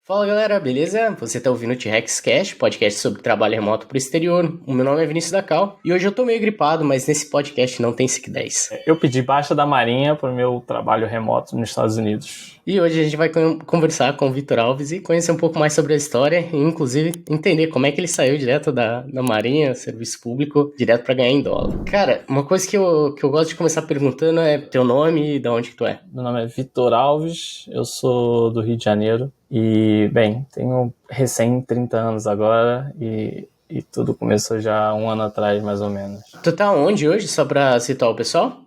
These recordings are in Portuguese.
Fala galera, beleza? Você tá ouvindo o T-Rex Cash, podcast sobre trabalho remoto pro exterior. O meu nome é Vinícius da Cal e hoje eu tô meio gripado, mas nesse podcast não tem SIC 10. Eu pedi baixa da Marinha para o meu trabalho remoto nos Estados Unidos. E hoje a gente vai conversar com o Vitor Alves e conhecer um pouco mais sobre a história e inclusive entender como é que ele saiu direto da Marinha, serviço público, direto pra ganhar em dólar. Cara, uma coisa que eu gosto de começar perguntando é teu nome e de onde que tu é. Meu nome é Vitor Alves, eu sou do Rio de Janeiro e, bem, tenho recém 30 anos agora e tudo começou já um ano atrás, mais ou menos. Tu tá onde hoje, só pra situar o pessoal?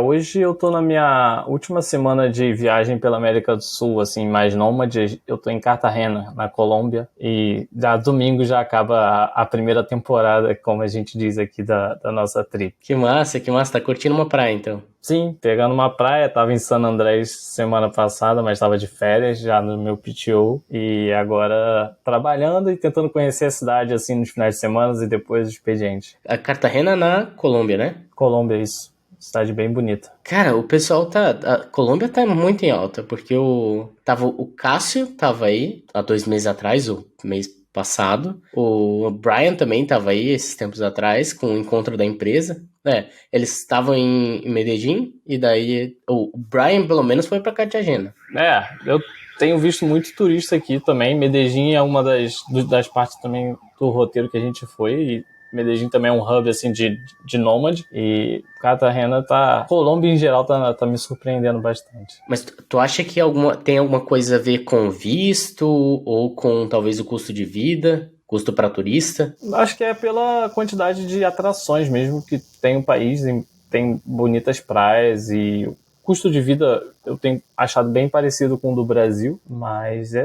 Hoje eu tô na minha última semana de viagem pela América do Sul, assim, mais nômade. Eu tô em Cartagena, na Colômbia, e já domingo já acaba a primeira temporada, como a gente diz aqui, da nossa trip. Que massa, tá curtindo uma praia então. Sim, pegando uma praia, tava em San Andrés semana passada, mas tava de férias já no meu PTO e agora trabalhando e tentando conhecer a cidade assim nos finais de semana e depois do expediente. A Cartagena na Colômbia, né? Colômbia, isso. Cidade bem bonita. Cara, o pessoal a Colômbia tá muito em alta, porque o Cássio tava aí há 2 meses atrás, o mês passado. O Brian também tava aí esses tempos atrás, com o encontro da empresa. Eles estavam em Medellín, e daí o Brian pelo menos foi pra Cartagena. Eu tenho visto muito turista aqui também. Medellín é uma das partes também do roteiro que a gente foi e Medellín também é um hub assim de nômade e Cartagena Colômbia em geral tá me surpreendendo bastante. Mas tu acha que tem alguma coisa a ver com visto ou com talvez o custo de vida, custo para turista? Acho que é pela quantidade de atrações mesmo que tem o país, tem bonitas praias e o custo de vida eu tenho achado bem parecido com o do Brasil, mas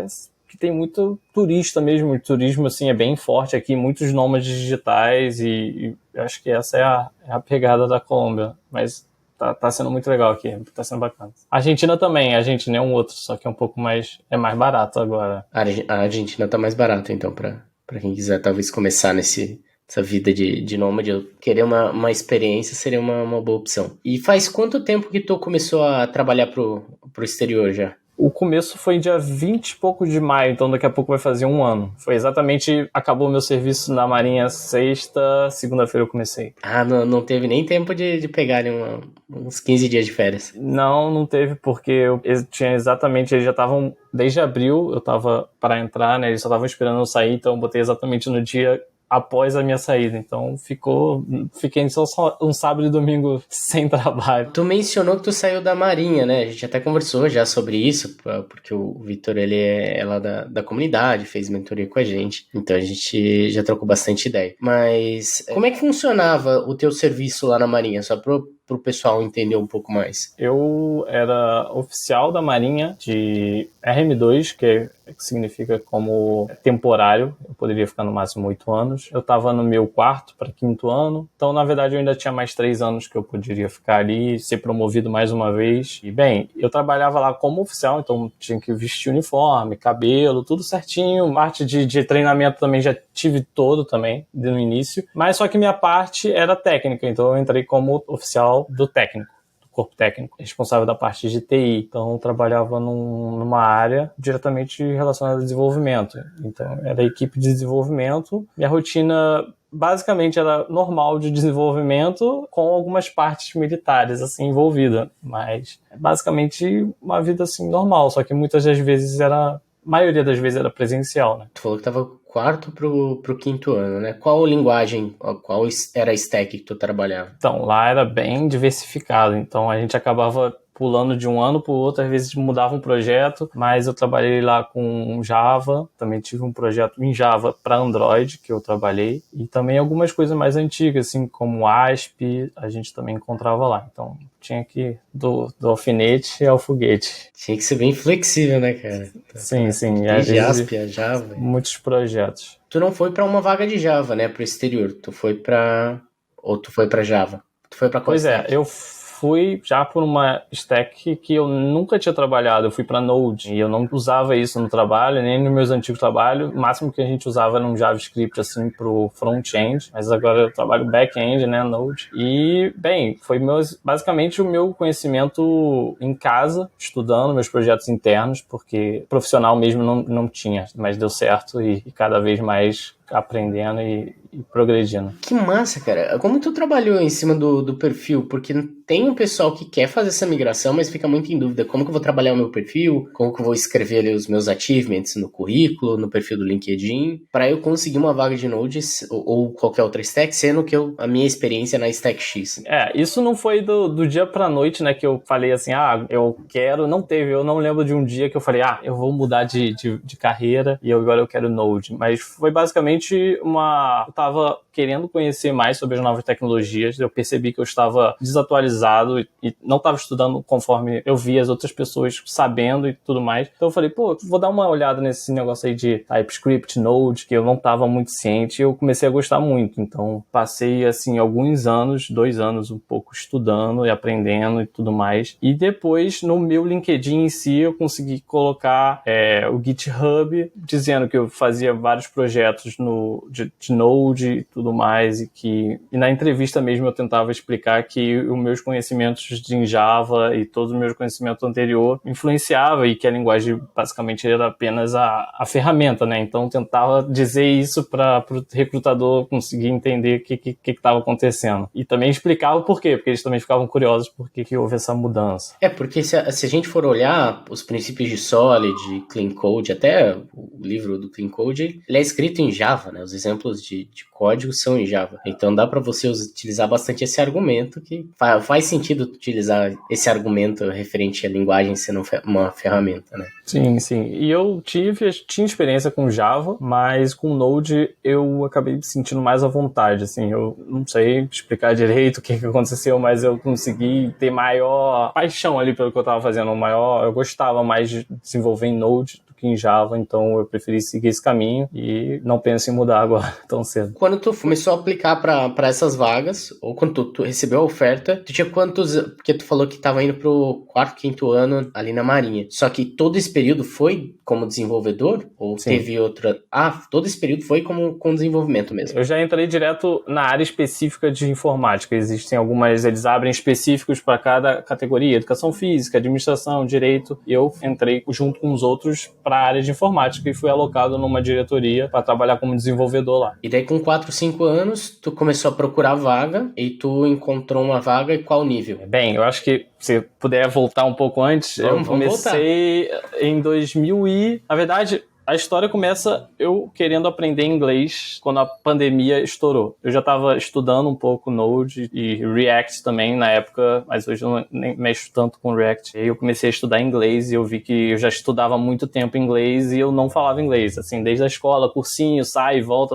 que tem muito turista mesmo, o turismo assim é bem forte aqui, muitos nômades digitais e acho que essa é a pegada da Colômbia, mas tá sendo muito legal aqui, tá sendo bacana. A Argentina também, a Argentina é um outro, só que é um pouco mais barato agora. A Argentina tá mais barata então para quem quiser talvez começar essa vida de nômade, eu querer uma experiência seria uma boa opção. E faz quanto tempo que tu começou a trabalhar pro exterior já? O começo foi dia 20 e pouco de maio, então daqui a pouco vai fazer um ano. Foi exatamente, acabou meu serviço na Marinha segunda-feira eu comecei. Ah, não teve nem tempo de pegar uns 15 dias de férias. Não teve, porque eu tinha exatamente, eles já estavam, desde abril eu tava para entrar, né, eles só estavam esperando eu sair, então eu botei exatamente no dia após a minha saída, então fiquei só um sábado e domingo sem trabalho. Tu mencionou que tu saiu da Marinha, né? A gente até conversou já sobre isso, porque o Vitor, ele é lá da comunidade, fez mentoria com a gente, então a gente já trocou bastante ideia. Mas como é que funcionava o teu serviço lá na Marinha? Só pro pessoal entender um pouco mais. Eu era oficial da Marinha de RM2, que significa como temporário. Eu poderia ficar no máximo 8 anos. Eu estava no meu 4º para 5º ano. Então, na verdade, eu ainda tinha mais 3 anos que eu poderia ficar ali, ser promovido mais uma vez. E, bem, eu trabalhava lá como oficial, então tinha que vestir uniforme, cabelo, tudo certinho. Parte de treinamento também já tive todo também, no início. Mas só que minha parte era técnica, então eu entrei como oficial do técnico, do corpo técnico, responsável da parte de TI. Então eu trabalhava numa área diretamente relacionada ao desenvolvimento. Então era a equipe de desenvolvimento. Minha rotina basicamente era normal de desenvolvimento com algumas partes militares assim envolvidas, mas basicamente uma vida assim normal, só que muitas das vezes maioria das vezes era presencial, né? Tu falou que tava 4º pro 5º ano, né? Qual linguagem, qual era a stack que tu trabalhava? Então, lá era bem diversificado, então a gente acabava pulando de um ano para o outro, às vezes mudava um projeto, mas eu trabalhei lá com Java, também tive um projeto em Java para Android, que eu trabalhei, e também algumas coisas mais antigas, assim, como ASP, a gente também encontrava lá, então tinha que ir do alfinete ao foguete. Tinha que ser bem flexível, né, cara? Sim. Desde ASP a Java. Muitos projetos. Tu não foi para uma vaga de Java, né, pro exterior. Ou tu foi para Java. Tu foi para qual Pois stack? eu fui já por uma stack que eu nunca tinha trabalhado. Eu fui para Node e eu não usava isso no trabalho, nem nos meus antigos trabalhos. O máximo que a gente usava era um JavaScript assim pro front-end, mas agora eu trabalho back-end, né, Node. E, bem, foi basicamente o meu conhecimento em casa, estudando meus projetos internos, porque profissional mesmo não tinha, mas deu certo e cada vez mais aprendendo e progredindo. Que massa, cara. Como tu trabalhou em cima do perfil? Porque tem um pessoal que quer fazer essa migração, mas fica muito em dúvida. Como que eu vou trabalhar o meu perfil? Como que eu vou escrever ali os meus achievements no currículo, no perfil do LinkedIn, para eu conseguir uma vaga de Node ou qualquer outra stack, sendo que a minha experiência na Stack X. Isso não foi do dia pra noite, né, que eu falei assim, eu quero, eu não lembro de um dia que eu falei, eu vou mudar de carreira e agora eu quero Node, mas foi basicamente eu tava querendo conhecer mais sobre as novas tecnologias, eu percebi que eu estava desatualizado e não estava estudando conforme eu via as outras pessoas sabendo e tudo mais. Então eu falei, vou dar uma olhada nesse negócio aí de TypeScript, Node, que eu não estava muito ciente e eu comecei a gostar muito. Então passei, assim, alguns anos, 2 anos um pouco estudando e aprendendo e tudo mais. E depois, no meu LinkedIn em si, eu consegui colocar o GitHub, dizendo que eu fazia vários projetos de Node e tudo mais, e na entrevista mesmo eu tentava explicar que os meus conhecimentos em Java e todo o meu conhecimento anterior influenciava e que a linguagem basicamente era apenas a ferramenta, né? Então eu tentava dizer isso para o recrutador conseguir entender o que estava acontecendo. E também explicava o porquê, porque eles também ficavam curiosos por que houve essa mudança. Porque se a gente for olhar os princípios de Solid, Clean Code, até o livro do Clean Code, ele é escrito em Java, né? Os exemplos de código são em Java. Então dá para você utilizar bastante esse argumento, que faz sentido utilizar esse argumento referente à linguagem sendo uma ferramenta, né? Sim, sim. E eu tinha experiência com Java, mas com Node eu acabei me sentindo mais à vontade, assim. Eu não sei explicar direito o que aconteceu, mas eu consegui ter maior paixão ali pelo que eu estava fazendo. Eu gostava mais de desenvolver em Node que em Java, então eu preferi seguir esse caminho e não penso em mudar agora tão cedo. Quando tu começou a aplicar para essas vagas, ou quando tu recebeu a oferta, tu tinha quantos, porque tu falou que estava indo pro 4º, 5º ano ali na Marinha, só que todo esse período foi como desenvolvedor? Ou Sim. Teve outra... todo esse período foi com desenvolvimento mesmo? Eu já entrei direto na área específica de informática, existem eles abrem específicos para cada categoria, educação física, administração, direito, eu entrei junto com os outros para a área de informática e fui alocado numa diretoria para trabalhar como desenvolvedor lá. E daí com 4, 5 anos, tu começou a procurar vaga e tu encontrou uma vaga e qual nível? Bem, eu acho que se puder voltar um pouco antes, eu comecei em 2000 e... Na verdade... A história começa eu querendo aprender inglês quando a pandemia estourou. Eu já estava estudando um pouco Node e React também na época, mas hoje eu nem mexo tanto com React. E eu comecei a estudar inglês e eu vi que eu já estudava há muito tempo inglês e eu não falava inglês. Assim, desde a escola, cursinho, sai e volta,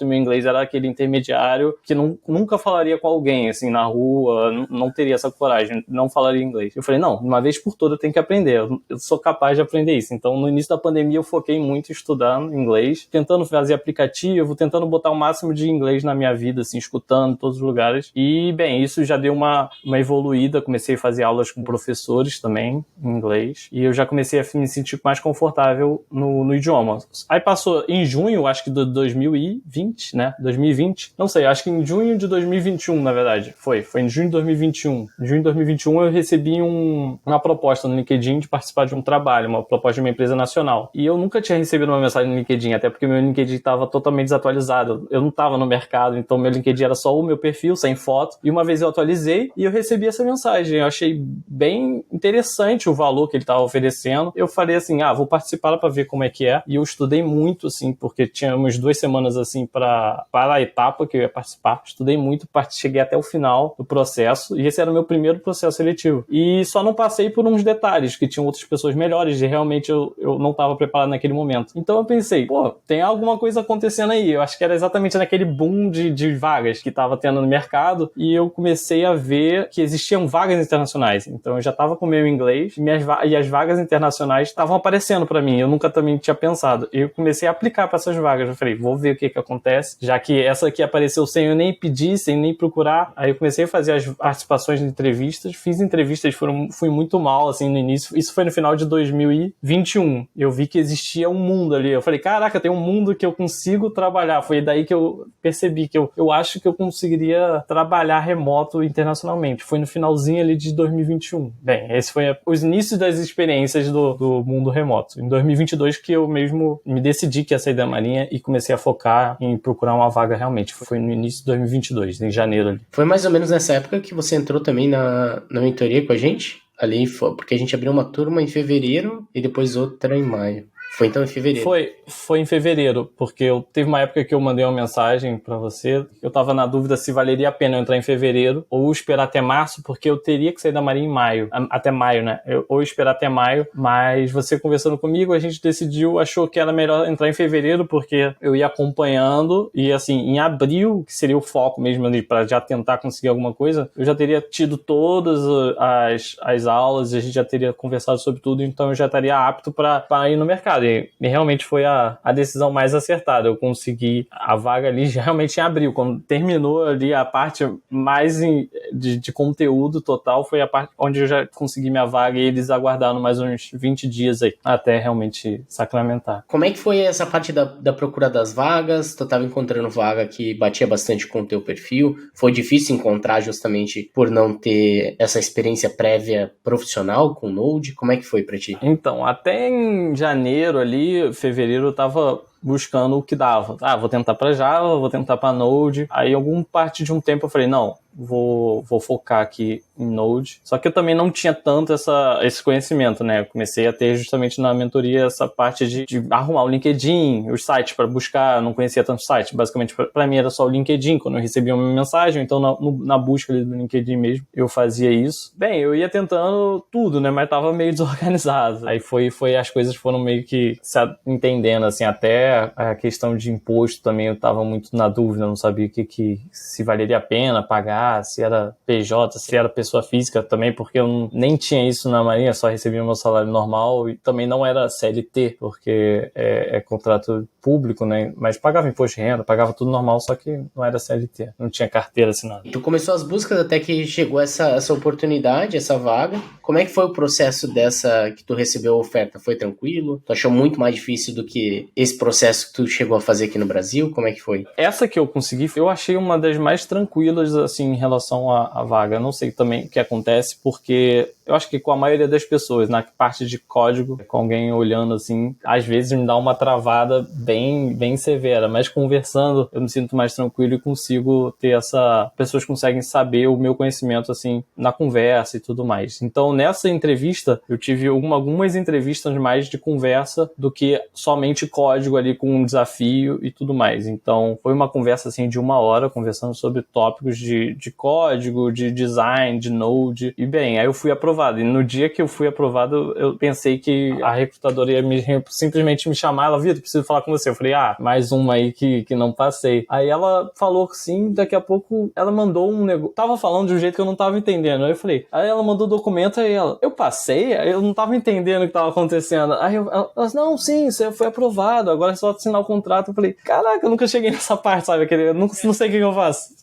e meu inglês era aquele intermediário que nunca falaria com alguém, assim, na rua, não teria essa coragem, não falaria inglês. Eu falei, não, uma vez por toda eu tenho que aprender, eu sou capaz de aprender isso. Então, no início da pandemia eu foquei muito estudando inglês, tentando fazer aplicativo, tentando botar o máximo de inglês na minha vida, assim, escutando em todos os lugares. E, bem, isso já deu uma evoluída, comecei a fazer aulas com professores também, em inglês, e eu já comecei a me sentir mais confortável no idioma. Aí passou em junho, acho que de 2020, né? 2020, não sei, acho que em junho de 2021, na verdade. Foi em junho de 2021. Em junho de 2021 eu recebi uma proposta no LinkedIn de participar de um trabalho, uma proposta de uma empresa nacional. E eu nunca tinha recebido uma mensagem no LinkedIn, até porque meu LinkedIn estava totalmente desatualizado. Eu não estava no mercado, então meu LinkedIn era só o meu perfil, sem foto. E uma vez eu atualizei e eu recebi essa mensagem. Eu achei bem interessante o valor que ele estava oferecendo. Eu falei assim, vou participar para ver como é que é. E eu estudei muito, assim, porque tinha umas 2 semanas, assim, para a etapa que eu ia participar. Estudei muito, cheguei até o final do processo. E esse era o meu primeiro processo seletivo. E só não passei por uns detalhes, que tinham outras pessoas melhores. E realmente eu não estava preparado naquele momento. momento. Então eu pensei, pô, tem alguma coisa acontecendo aí. Eu acho que era exatamente naquele boom de vagas que estava tendo no mercado, e eu comecei a ver que existiam vagas internacionais. Então eu já estava com o meu inglês e as vagas internacionais estavam aparecendo para mim. Eu nunca também tinha pensado. Eu comecei a aplicar para essas vagas. Eu falei, vou ver o que acontece, já que essa aqui apareceu sem eu nem pedir, sem nem procurar. Aí eu comecei a fazer as participações de entrevistas. Fiz entrevistas, fui muito mal assim no início. Isso foi no final de 2021. Eu vi que existia um mundo ali. Eu falei, caraca, tem um mundo que eu consigo trabalhar. Foi daí que eu percebi que eu acho que eu conseguiria trabalhar remoto internacionalmente. Foi no finalzinho ali de 2021. Bem, esse foi os inícios das experiências do mundo remoto. Em 2022 que eu mesmo me decidi que ia sair da Marinha e comecei a focar em procurar uma vaga realmente. Foi no início de 2022, em janeiro ali. Foi mais ou menos nessa época que você entrou também na mentoria com a gente? Ali, porque a gente abriu uma turma em fevereiro e depois outra em maio. Foi então em fevereiro. Foi em fevereiro, porque teve uma época que eu mandei uma mensagem pra você, eu tava na dúvida se valeria a pena eu entrar em fevereiro ou esperar até março, porque eu teria que sair da Marinha em maio, até maio, né? Ou esperar até maio, mas você conversando comigo, a gente decidiu, achou que era melhor entrar em fevereiro, porque eu ia acompanhando e assim, em abril, que seria o foco mesmo ali pra já tentar conseguir alguma coisa, eu já teria tido todas as aulas, a gente já teria conversado sobre tudo, então eu já estaria apto pra ir no mercado. E realmente foi a decisão mais acertada. Eu consegui a vaga ali realmente em abril. Quando terminou ali a parte mais de conteúdo total, foi a parte onde eu já consegui minha vaga e eles aguardaram mais uns 20 dias aí, até realmente sacramentar. Como é que foi essa parte da procura das vagas? Tu estava encontrando vaga que batia bastante com o teu perfil? Foi difícil encontrar justamente por não ter essa experiência prévia profissional com Node? Como é que foi para ti? Então, até em janeiro ali, fevereiro, eu tava buscando o que dava. Vou tentar para Java, vou tentar para Node. Aí, alguma parte de um tempo eu falei, não, vou focar aqui em Node. Só que eu também não tinha tanto esse conhecimento, né? Eu comecei a ter justamente na mentoria essa parte de arrumar o LinkedIn, os sites para buscar. Eu não conhecia tanto site. Basicamente, para mim era só o LinkedIn. Quando eu recebia uma mensagem, então na busca ali do LinkedIn mesmo, eu fazia isso. Bem, eu ia tentando tudo, né? Mas tava meio desorganizado. Aí as coisas foram meio que se entendendo, assim, até a questão de imposto também eu tava muito na dúvida, não sabia se valeria a pena pagar, se era PJ, se era pessoa física também, porque eu nem tinha isso na Marinha, só recebia meu salário normal e também não era CLT, porque é contrato público, né? Mas pagava imposto de renda, pagava tudo normal, só que não era CLT, não tinha carteira assinada. Tu começou as buscas até que chegou essa oportunidade, essa vaga. Como é que foi o processo dessa que tu recebeu a oferta? Foi tranquilo? Tu achou muito mais difícil do que esse processo que tu chegou a fazer aqui no Brasil? Como é que foi? Essa que eu consegui, eu achei uma das mais tranquilas, assim, em relação à vaga. Eu não sei também o que acontece, porque eu acho que com a maioria das pessoas, na parte de código, com alguém olhando assim, às vezes me dá uma travada bem, bem severa, mas conversando eu me sinto mais tranquilo e consigo ter pessoas conseguem saber o meu conhecimento, assim, na conversa e tudo mais. Então, nessa entrevista, eu tive algumas entrevistas mais de conversa do que somente código ali com um desafio e tudo mais. Então, foi uma conversa, assim, de 1 hora, conversando sobre tópicos de código, de design, de Node, e bem, aí eu fui aprovado. E no dia que eu fui aprovado, eu pensei que a recrutadora ia simplesmente me chamar. Ela, Vitor, preciso falar com você. Eu falei, mais uma aí que não passei. Aí ela falou que sim, daqui a pouco ela mandou um negócio. Tava falando de um jeito que eu não tava entendendo. Aí eu falei, aí ela mandou o documento, aí eu passei? Aí eu não tava entendendo o que tava acontecendo. Aí ela, não, sim, você foi aprovado, agora é só assinar o contrato. Eu falei, caraca, eu nunca cheguei nessa parte, sabe? Eu não sei o que eu faço.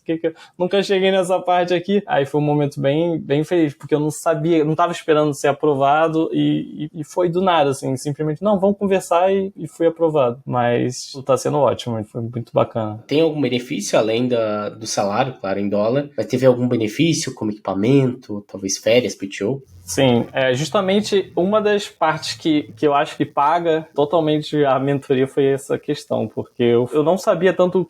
Nunca cheguei nessa parte aqui. Aí foi um momento bem, bem feliz, porque eu não sabia, não tava esperando ser aprovado e foi do nada, assim, simplesmente, não, vamos conversar e fui aprovado. Mas tá sendo ótimo, foi muito bacana. Tem algum benefício além do salário, claro, em dólar, mas teve algum benefício como equipamento, talvez férias, PTO? Sim, justamente uma das partes que eu acho que paga totalmente a mentoria foi essa questão, porque eu não sabia tanto o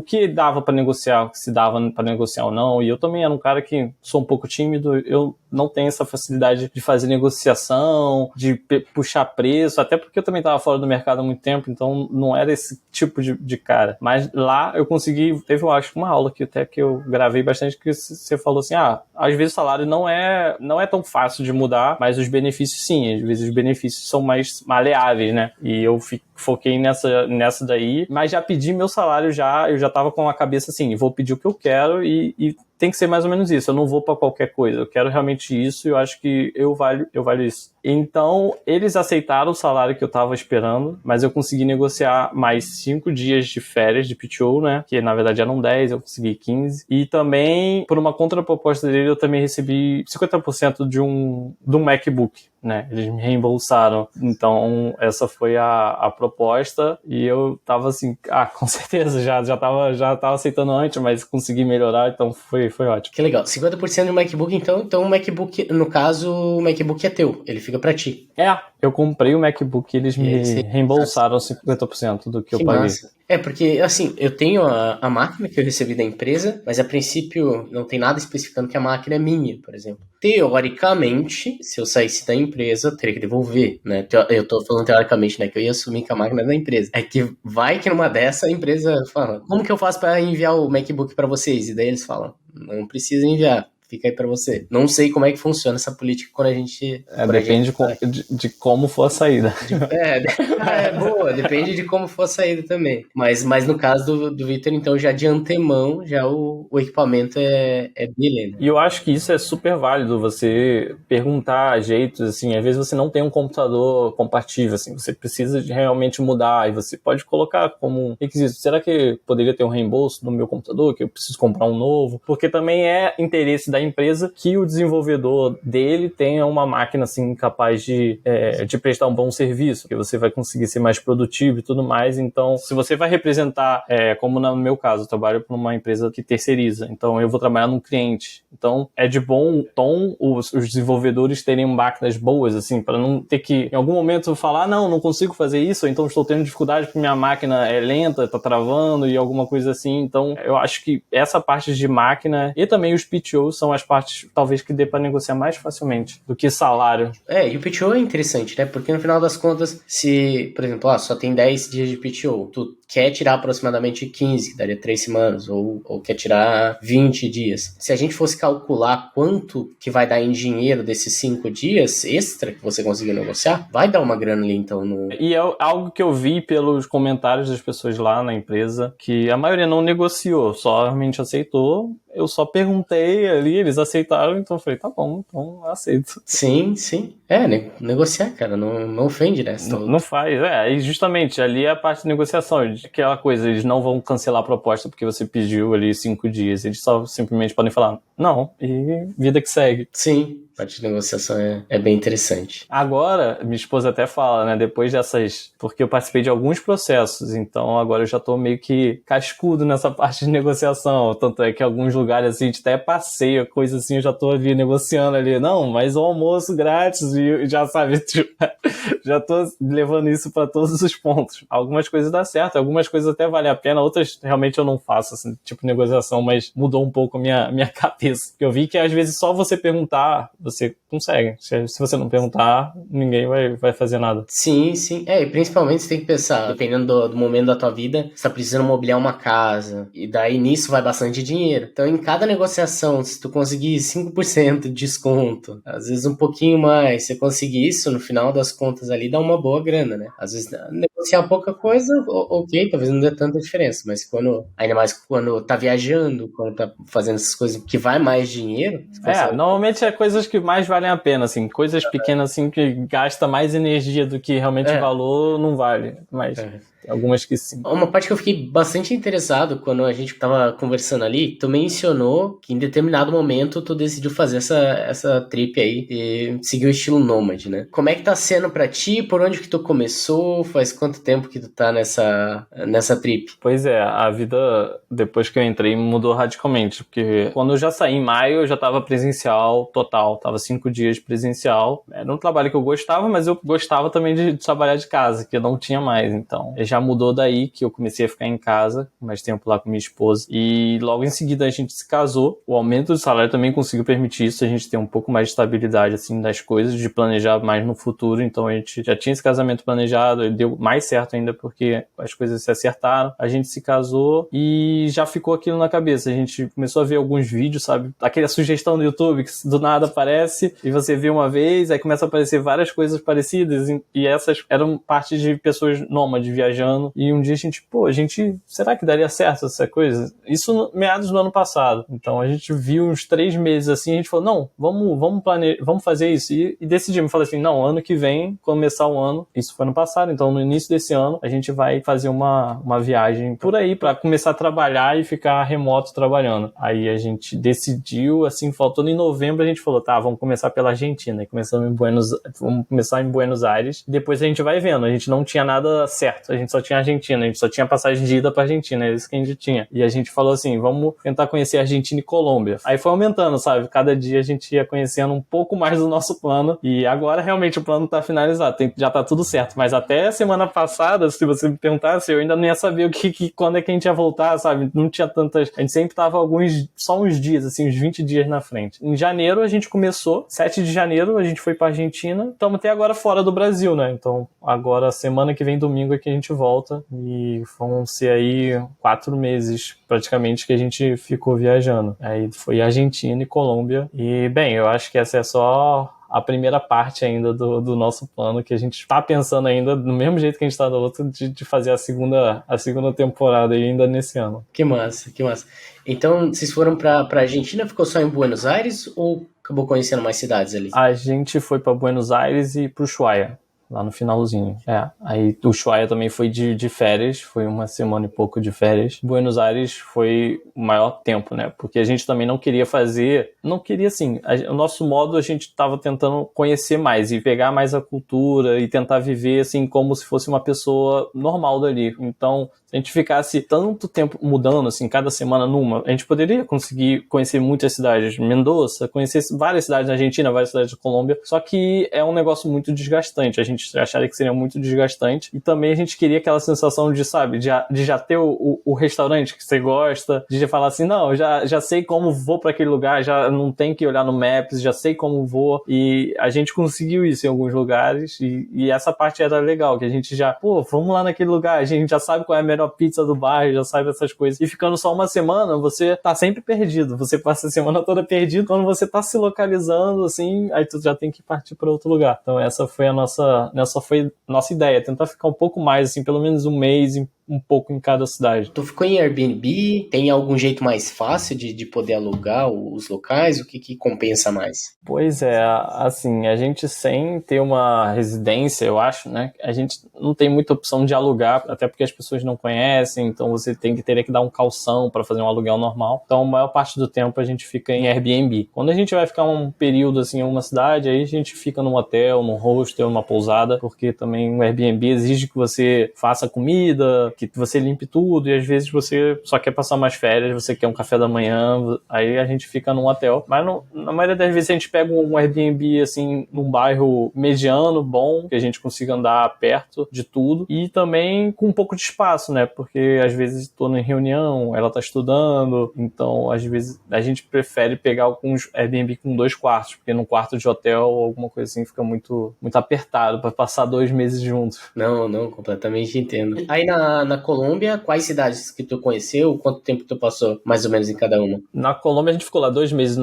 que dava para negociar, se dava para negociar ou não, e eu também era um cara que sou um pouco tímido, eu não tenho essa facilidade de fazer negociação, de puxar preço, até porque eu também estava fora do mercado há muito tempo, então não era esse tipo de cara. Mas lá eu consegui, teve eu acho uma aula que até que eu gravei bastante, que você falou assim, às vezes o salário não é não é tão fácil de mudar, mas os benefícios sim, às vezes os benefícios são mais maleáveis, né? E eu foquei nessa daí, mas já pedi meu salário eu já tava com a cabeça assim, vou pedir o que eu quero e tem que ser mais ou menos isso, eu não vou pra qualquer coisa, eu quero realmente isso e eu acho que eu valho isso. Então, eles aceitaram o salário que eu tava esperando, mas eu consegui negociar mais 5 dias de férias de PTO, né, que na verdade eram 10, eu consegui 15, e também, por uma contraproposta dele, eu também recebi 50% de um MacBook, né, eles me reembolsaram. Então, essa foi a proposta e eu tava assim, com certeza, já tava aceitando antes, mas consegui melhorar, então foi ótimo. Que legal. 50% do MacBook, então o MacBook, no caso, o MacBook é teu, ele fica pra ti. Eu comprei o MacBook e eles me aí você- reembolsaram 50% do que eu Que paguei. massa. Porque, assim, eu tenho a máquina que eu recebi da empresa, mas a princípio não tem nada especificando que a máquina é minha, por exemplo. Teoricamente, se eu saísse da empresa, eu teria que devolver, né? Eu tô falando teoricamente, né? Que eu ia assumir que a máquina é da empresa. É que vai que numa dessa a empresa fala, como que eu faço para enviar o MacBook para vocês? E daí eles falam, não precisa enviar. Fica aí pra você. Não sei como é que funciona essa política quando a gente... Depende de como for a saída. Boa, depende de como for a saída também. Mas no caso do Victor, então, já de antemão, já o equipamento é dele, né? E eu acho que isso é super válido, você perguntar jeitos, assim, às vezes você não tem um computador compatível, assim, você precisa de realmente mudar, e você pode colocar como requisito, será que poderia ter um reembolso no meu computador, que eu preciso comprar um novo? Porque também é interesse da empresa que o desenvolvedor dele tenha uma máquina, assim, capaz de prestar um bom serviço, que você vai conseguir ser mais produtivo e tudo mais. Então, se você vai representar, como no meu caso, eu trabalho para uma empresa que terceiriza, então eu vou trabalhar num cliente. Então, é de bom tom os desenvolvedores terem máquinas boas, assim, para não ter que, em algum momento, falar, não consigo fazer isso, ou então estou tendo dificuldade porque minha máquina é lenta, tá travando e alguma coisa assim. Então, eu acho que essa parte de máquina e também os PTOs são as partes, talvez, que dê para negociar mais facilmente do que salário. E o PTO é interessante, né? Porque no final das contas, se, por exemplo, só tem 10 dias de PTO, tu quer tirar aproximadamente 15, que daria 3 semanas, ou quer tirar 20 dias. Se a gente fosse calcular quanto que vai dar em dinheiro desses 5 dias extra que você conseguir negociar, vai dar uma grana ali, então. E é algo que eu vi pelos comentários das pessoas lá na empresa, que a maioria não negociou, só realmente aceitou. Eu só perguntei ali, eles aceitaram, então eu falei, tá bom, então aceito. Sim. Negociar, cara, não ofende, né? Não faz, e justamente ali é a parte de negociação, aquela coisa, eles não vão cancelar a proposta porque você pediu ali 5 dias, eles só simplesmente podem falar, não, e vida que segue. Sim. A parte de negociação é bem interessante. Agora, minha esposa até fala, né, depois dessas... Porque eu participei de alguns processos, então agora eu já tô meio que cascudo nessa parte de negociação. Tanto é que em alguns lugares, assim, a gente até passeia, coisa assim, eu já tô ali negociando ali. Não, mas o almoço grátis, e já sabe, já tô levando isso pra todos os pontos. Algumas coisas dá certo, algumas coisas até valem a pena, outras realmente eu não faço, assim, tipo negociação, mas mudou um pouco a minha cabeça. Eu vi que às vezes só você perguntar, você consegue. Se você não perguntar, ninguém vai fazer nada. Sim. E principalmente você tem que pensar, dependendo do momento da tua vida, você tá precisando mobiliar uma casa. E daí nisso vai bastante dinheiro. Então em cada negociação, se tu conseguir 5% de desconto, às vezes um pouquinho mais, você conseguir isso, no final das contas ali, dá uma boa grana, né? Às vezes negociar pouca coisa, ok, talvez não dê tanta diferença, mas ainda mais quando tá viajando, quando tá fazendo essas coisas que vai mais dinheiro... Normalmente é coisas que mais valem a pena, assim, coisas pequenas, assim, que gasta mais energia do que realmente valor, não vale, mas... Tem algumas que sim. Uma parte que eu fiquei bastante interessado quando a gente tava conversando ali, tu mencionou que em determinado momento tu decidiu fazer essa trip aí e seguir o estilo nômade, né? Como é que tá sendo pra ti? Por onde que tu começou? Faz quanto tempo que tu tá nessa trip? Pois é, a vida depois que eu entrei mudou radicalmente, porque quando eu já saí em maio eu já tava presencial total, tava 5 dias presencial. Era um trabalho que eu gostava, mas eu gostava também de trabalhar de casa, que eu não tinha mais, então já mudou daí que eu comecei a ficar em casa, mais tempo lá com minha esposa, e logo em seguida a gente se casou. O aumento do salário também conseguiu permitir isso, a gente ter um pouco mais de estabilidade assim das coisas, de planejar mais no futuro. Então a gente já tinha esse casamento planejado, ele deu mais certo ainda porque as coisas se acertaram, a gente se casou e já ficou aquilo na cabeça. A gente começou a ver alguns vídeos, sabe, aquela sugestão do YouTube que do nada aparece aparece e você vê uma vez, aí começa a aparecer várias coisas parecidas e essas eram parte de pessoas nômades viajando e um dia será que daria certo essa coisa? Isso no meados do ano passado. Então a gente viu uns 3 meses assim, a gente falou, não, vamos fazer isso e decidimos, falei assim, não, ano que vem, começar o ano, isso foi ano passado, então no início desse ano a gente vai fazer uma viagem por aí para começar a trabalhar e ficar remoto trabalhando. Aí a gente decidiu, assim, faltando em novembro, a gente falou, tá, vamos começar pela Argentina. E vamos começar em Buenos Aires. Depois a gente vai vendo. A gente não tinha nada certo. A gente só tinha Argentina. A gente só tinha passagem de ida pra Argentina. É isso que a gente tinha. E a gente falou assim, vamos tentar conhecer Argentina e Colômbia. Aí foi aumentando, sabe? Cada dia a gente ia conhecendo um pouco mais do nosso plano. E agora realmente o plano tá finalizado. Já tá tudo certo. Mas até a semana passada, se você me perguntasse, eu ainda não ia saber quando é que a gente ia voltar, sabe? Não tinha tantas... A gente sempre tava só uns dias, assim, uns 20 dias na frente. Em janeiro a gente começou, 7 de janeiro a gente foi pra Argentina, estamos até agora fora do Brasil, né? Então agora semana que vem, domingo, é que a gente volta e vão ser aí 4 meses praticamente que a gente ficou viajando. Aí foi Argentina e Colômbia e, bem, eu acho que essa é só a primeira parte ainda do nosso plano, que a gente está pensando ainda, do mesmo jeito que a gente está do outro, de fazer a segunda temporada ainda nesse ano. Que massa, que massa. Então, vocês foram pra Argentina, ficou só em Buenos Aires ou acabou conhecendo mais cidades ali? A gente foi para Buenos Aires e para o Ushuaia, lá no finalzinho. Aí o Ushuaia também foi de férias, foi uma semana e pouco de férias. Buenos Aires foi o maior tempo, né? Porque a gente também não queria assim, o nosso modo a gente estava tentando conhecer mais e pegar mais a cultura e tentar viver assim como se fosse uma pessoa normal dali. Então, se a gente ficasse tanto tempo mudando, assim, cada semana numa, a gente poderia conseguir conhecer muitas cidades. Mendoza, conhecer várias cidades na Argentina, várias cidades da Colômbia, só que é um negócio muito desgastante. A gente acharia que seria muito desgastante e também a gente queria aquela sensação de, sabe, de já ter o restaurante que você gosta, de falar assim, não, já sei como vou para aquele lugar, já não tem que olhar no Maps, já sei como vou, e a gente conseguiu isso em alguns lugares e essa parte era legal, que a gente já, vamos lá naquele lugar, a gente já sabe qual é a melhor pizza do bairro, já sabe essas coisas. E ficando só uma semana, você tá sempre perdido. Você passa a semana toda perdido. Quando você tá se localizando, assim, aí tu já tem que partir para outro lugar. Então essa foi a nossa ideia. Tentar ficar um pouco mais, assim, pelo menos um mês, um pouco em cada cidade. Tu ficou em Airbnb? Tem algum jeito mais fácil de poder alugar os locais? O que compensa mais? Pois é, assim, a gente sem ter uma residência, eu acho, né? A gente não tem muita opção de alugar, até porque as pessoas não conhecem, então você teria que dar um calção para fazer um aluguel normal. Então, a maior parte do tempo a gente fica em Airbnb. Quando a gente vai ficar um período, assim, em uma cidade, aí a gente fica num hotel, num hostel, numa pousada, porque também o Airbnb exige que você faça comida, que você limpe tudo, e às vezes você só quer passar umas férias, você quer um café da manhã, aí a gente fica num hotel. Mas na maioria das vezes a gente pega um Airbnb, assim, num bairro mediano, bom, que a gente consiga andar perto de tudo, e também com um pouco de espaço, né, porque às vezes estou em reunião, ela tá estudando, então às vezes a gente prefere pegar alguns Airbnb com 2 quartos, porque num quarto de hotel, alguma coisa assim, fica muito, muito apertado para passar 2 meses juntos. Não, completamente entendo. Aí na Colômbia, quais cidades que tu conheceu? Quanto tempo tu passou, mais ou menos, em cada uma? Na Colômbia a gente ficou lá 2 meses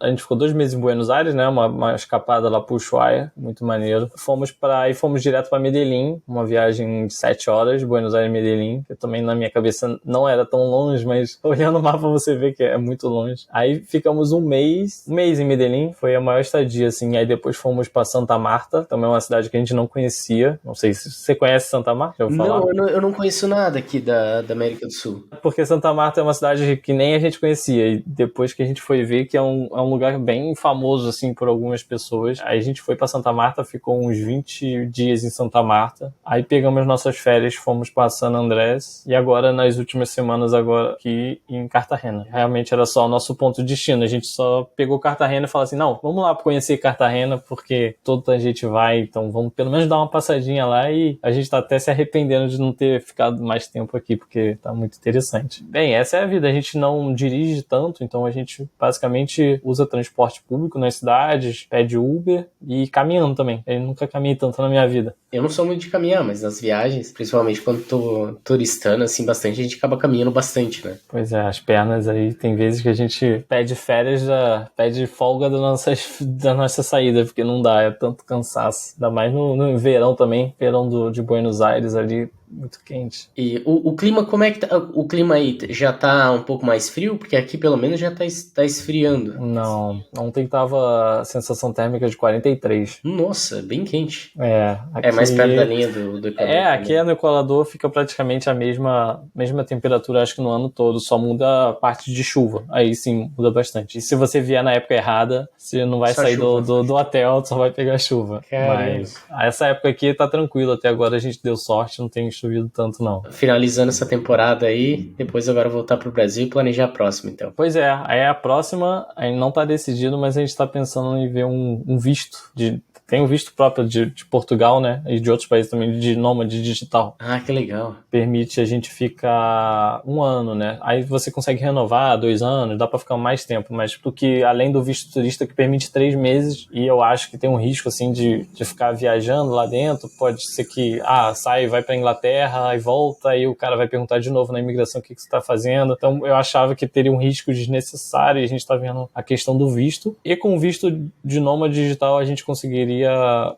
a gente ficou 2 meses em Buenos Aires, né, uma escapada lá pro Ushuaia, muito maneiro. Fomos direto para Medellín, uma viagem de 7 horas, Buenos Aires e Medellín, que também na minha cabeça não era tão longe, mas olhando o mapa você vê que é muito longe. Aí ficamos um mês em Medellín, foi a maior estadia, assim. Aí depois fomos para Santa Marta, também é uma cidade que a gente não conhecia. Não sei se você conhece Santa Marta, já ouviu falar? Não, eu não conheço nada aqui da América do Sul. Porque Santa Marta é uma cidade que nem a gente conhecia, e depois que a gente foi ver que é um lugar bem famoso, assim, por algumas pessoas. Aí a gente foi para Santa Marta, ficou uns 20 dias em Santa Marta. Aí pegamos nossas férias, fomos para San Andrés, e agora, nas últimas semanas, agora aqui em Cartagena. Realmente era só o nosso ponto de destino. A gente só pegou Cartagena e falou assim, não, vamos lá para conhecer Cartagena, porque toda a gente vai, então vamos pelo menos dar uma passadinha lá, e a gente tá até se arrependendo de não ter ficar mais tempo aqui, porque tá muito interessante. Bem, essa é a vida. A gente não dirige tanto, então a gente basicamente usa transporte público nas cidades, pede Uber e caminhando também. Eu nunca caminhei tanto na minha vida. Eu não sou muito de caminhar, mas nas viagens, principalmente quando tô turistando, assim, bastante, a gente acaba caminhando bastante, né? Pois é, as pernas aí, tem vezes que a gente pede férias, pede folga da nossa saída, porque não dá, é tanto cansaço. Ainda mais no verão também, verão de Buenos Aires ali, muito quente. E o clima, como é que tá? O clima aí já tá um pouco mais frio? Porque aqui pelo menos já tá esfriando. Não, ontem tava a sensação térmica de 43. Nossa, bem quente. É, É mais perto da aqui... linha do Equador Aqui também. no Equador fica praticamente a mesma temperatura, acho que no ano todo, só muda a parte de chuva. Aí sim, muda bastante. E se você vier na época errada, você não vai Só sair chuva. do hotel, só vai pegar chuva. Caramba. Mas essa época aqui tá tranquilo, até agora a gente deu sorte, não tem chovido tanto não. Finalizando essa temporada aí, depois agora voltar pro Brasil e planejar a próxima, então. Pois é, aí a próxima ainda não tá decidido, mas a gente tá pensando em ver um visto tem um visto próprio de Portugal, né? E de outros países também, de nômade digital. Ah, que legal. Permite a gente ficar 1 ano, né? Aí você consegue renovar 2 anos, dá pra ficar mais tempo, mas do que além do visto turista que permite 3 meses, e eu acho que tem um risco, assim, de ficar viajando lá dentro, pode ser que, sai, vai pra Inglaterra, e volta, aí o cara vai perguntar de novo na imigração o que você tá fazendo. Então eu achava que teria um risco desnecessário, e a gente tá vendo a questão do visto. E com o visto de nômade digital a gente conseguiria